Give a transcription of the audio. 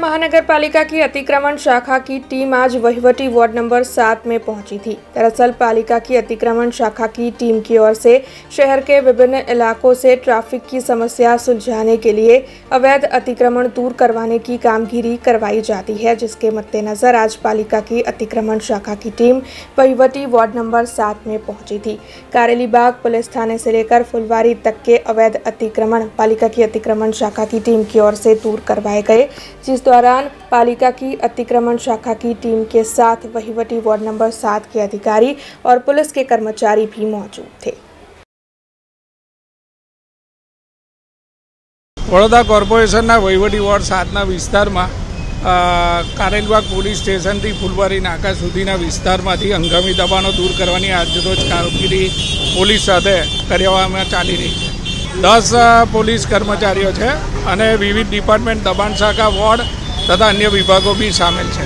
महानगर पालिका की अतिक्रमण शाखा की टीम आज वहीवटी वार्ड नंबर 7 में पहुंची थी। दरअसल पालिका की अतिक्रमण शाखा की टीम की ओर से शहर के विभिन्न इलाकों से ट्रैफिक की समस्या सुलझाने के लिए अवैध अतिक्रमण दूर करवाने की कामगिरी करवाई जाती है, जिसके मद्देनजर आज पालिका की अतिक्रमण शाखा की टीम वहीवटी वार्ड नंबर 7 में पहुंची थी। कारेली बाग पुलिस थाने से लेकर फुलवारी तक के अवैध अतिक्रमण पालिका की अतिक्रमण शाखा की टीम की ओर से दूर करवाए गए, जिस दौरान पालिका की अतिक्रमण शाखा की टीम के साथ वहीवटी वार्ड नंबर 7 के अधिकारी और पुलिस के कर्मचारी भी मौजूद थे। वडोदरा कोर्पोरेशनना वहीवटी वार्ड 7 विस्तारमा कारेलबाग पोलीस स्टेशनथी फुलवारी नाका सुधीना विस्तारमांथी हंगामी दबाणो दूर करवानी આજરોજ કામગીરી પોલીસ સાથે કરવામાં ચાલી રહી છે। 10 પોલીસ કર્મચારીઓ છે અને વિવિધ ડિપાર્ટમેન્ટ દબાણ શાખા વોર્ડ તથા અન્ય વિભાગો બી સામેલ છે।